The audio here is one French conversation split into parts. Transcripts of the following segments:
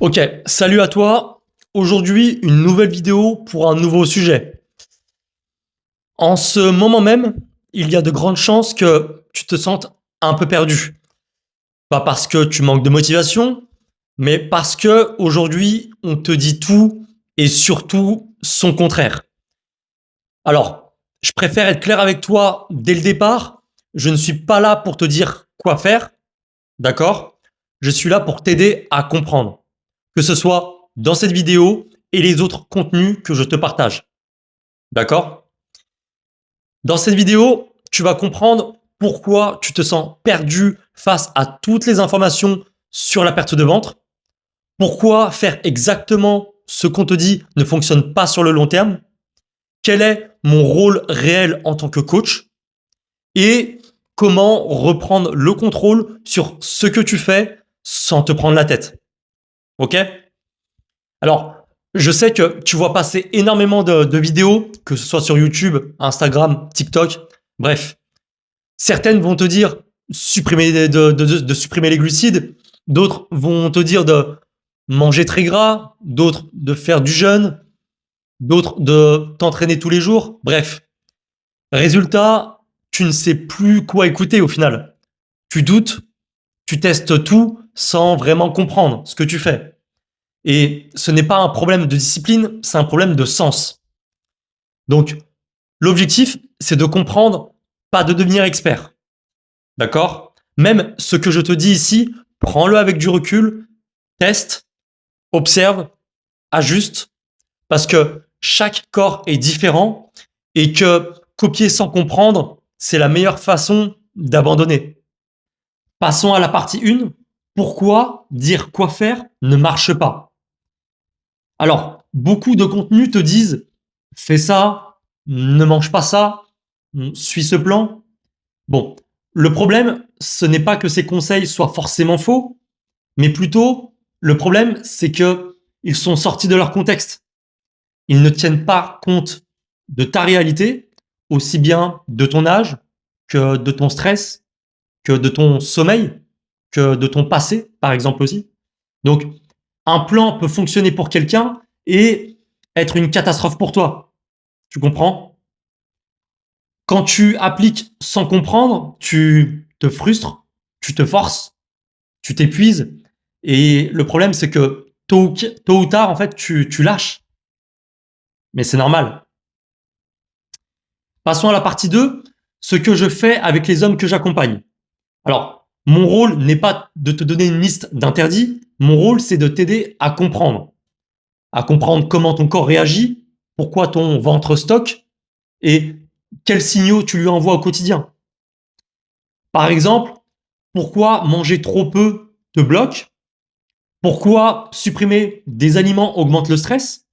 Ok, salut à toi. Aujourd'hui, une nouvelle vidéo pour un nouveau sujet. En ce moment même, il y a de grandes chances que tu te sentes un peu perdu. Pas parce que tu manques de motivation, mais parce que aujourd'hui, on te dit tout et surtout son contraire. Alors, je préfère être clair avec toi dès le départ. Je ne suis pas là pour te dire quoi faire, d'accord? Je suis là pour t'aider à comprendre, que ce soit dans cette vidéo et les autres contenus que je te partage. D'accord? Dans cette vidéo, tu vas comprendre pourquoi tu te sens perdu face à toutes les informations sur la perte de ventre, pourquoi faire exactement ce qu'on te dit ne fonctionne pas sur le long terme, quel est mon rôle réel en tant que coach et comment reprendre le contrôle sur ce que tu fais sans te prendre la tête. Ok? Alors, je sais que tu vois passer énormément de vidéos, que ce soit sur YouTube, Instagram, TikTok, bref. Certaines vont te dire de supprimer les glucides, d'autres vont te dire de manger très gras, d'autres de faire du jeûne, d'autres de t'entraîner tous les jours. Bref, résultat, tu ne sais plus quoi écouter au final. Tu doutes, tu testes tout sans vraiment comprendre ce que tu fais. Et ce n'est pas un problème de discipline, c'est un problème de sens. Donc, l'objectif, c'est de comprendre, pas de devenir expert. D'accord? Même ce que je te dis ici, prends-le avec du recul, teste, observe, ajuste, parce que chaque corps est différent et que copier sans comprendre, c'est la meilleure façon d'abandonner. Passons à la partie 1. Pourquoi dire quoi faire ne marche pas? Alors, beaucoup de contenus te disent fais ça, ne mange pas ça, suis ce plan. Bon, le problème, ce n'est pas que ces conseils soient forcément faux, mais plutôt, le problème, c'est que ils sont sortis de leur contexte. Ils ne tiennent pas compte de ta réalité, aussi bien de ton âge que de ton stress, que de ton sommeil, que de ton passé, par exemple aussi. Donc, un plan peut fonctionner pour quelqu'un et être une catastrophe pour toi. Tu comprends? Quand tu appliques sans comprendre, tu te frustres, tu te forces, tu t'épuises. Et le problème, c'est que tôt ou tard, en fait, tu lâches. Mais c'est normal. Passons à la partie 2, ce que je fais avec les hommes que j'accompagne. Alors, mon rôle n'est pas de te donner une liste d'interdits, mon rôle, c'est de t'aider à comprendre comment ton corps réagit, pourquoi ton ventre stocke et quels signaux tu lui envoies au quotidien. Par exemple, pourquoi manger trop peu te bloque, pourquoi supprimer des aliments augmente le stress,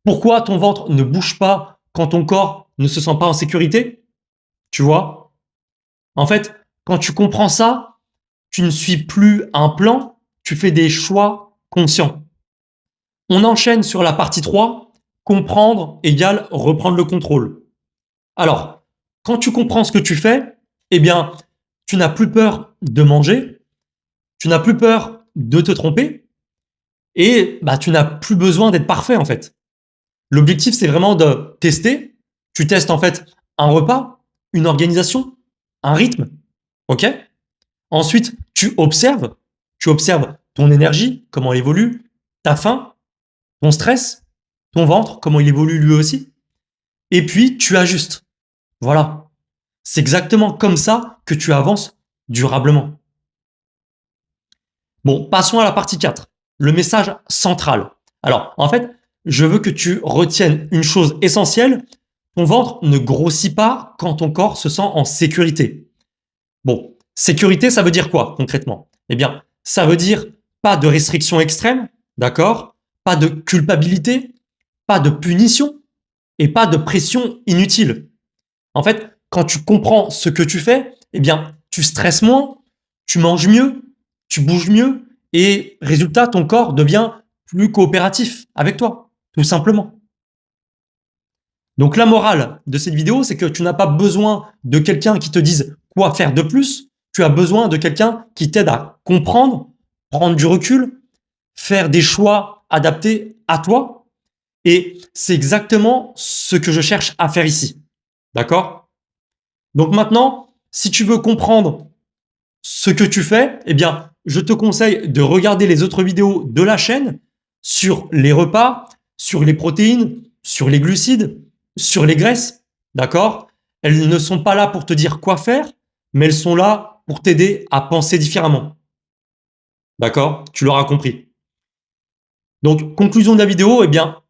pourquoi ton ventre ne bouge pas quand ton corps ne se sent pas en sécurité. Tu vois? En fait, quand tu comprends ça, tu ne suis plus un plan, tu fais des choix conscients. On enchaîne sur la partie 3, comprendre égale reprendre le contrôle. Alors, quand tu comprends ce que tu fais, eh bien, tu n'as plus peur de manger, tu n'as plus peur de te tromper et bah, tu n'as plus besoin d'être parfait en fait. L'objectif, c'est vraiment de tester. Tu testes en fait un repas, une organisation, un rythme. OK? Ensuite, tu observes ton énergie, comment elle évolue, ta faim, ton stress, ton ventre, comment il évolue lui aussi. Et puis, tu ajustes. Voilà. C'est exactement comme ça que tu avances durablement. Bon, passons à la partie 4, le message central. Alors, en fait, je veux que tu retiennes une chose essentielle. Ton ventre ne grossit pas quand ton corps se sent en sécurité. Bon, sécurité, ça veut dire quoi concrètement? Eh bien, ça veut dire pas de restriction extrême, d'accord? Pas de culpabilité, pas de punition et pas de pression inutile. En fait, quand tu comprends ce que tu fais, eh bien, tu stresses moins, tu manges mieux, tu bouges mieux et résultat, ton corps devient plus coopératif avec toi, tout simplement. Donc la morale de cette vidéo, c'est que tu n'as pas besoin de quelqu'un qui te dise quoi faire de plus, tu as besoin de quelqu'un qui t'aide à comprendre, prendre du recul, faire des choix adaptés à toi. Et c'est exactement ce que je cherche à faire ici. D'accord? Donc maintenant, si tu veux comprendre ce que tu fais, eh bien, je te conseille de regarder les autres vidéos de la chaîne sur les repas, sur les protéines, sur les glucides, sur les graisses. D'accord? Elles ne sont pas là pour te dire quoi faire, mais elles sont là pour t'aider à penser différemment. D'accord? Tu l'auras compris. Donc, conclusion de la vidéo, eh bien,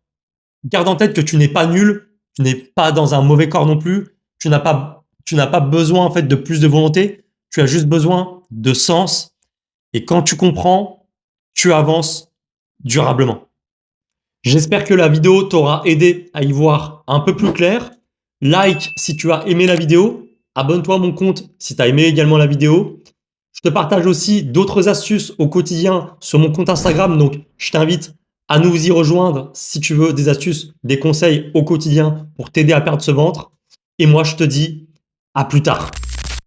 garde en tête que tu n'es pas nul, tu n'es pas dans un mauvais corps non plus, tu n'as pas besoin en fait de plus de volonté, tu as juste besoin de sens. Et quand tu comprends, tu avances durablement. J'espère que la vidéo t'aura aidé à y voir un peu plus clair. Like si tu as aimé la vidéo. Abonne-toi à mon compte si tu as aimé également la vidéo. Je te partage aussi d'autres astuces au quotidien sur mon compte Instagram. Donc, je t'invite à nous y rejoindre si tu veux des astuces, des conseils au quotidien pour t'aider à perdre ce ventre. Et moi, je te dis à plus tard.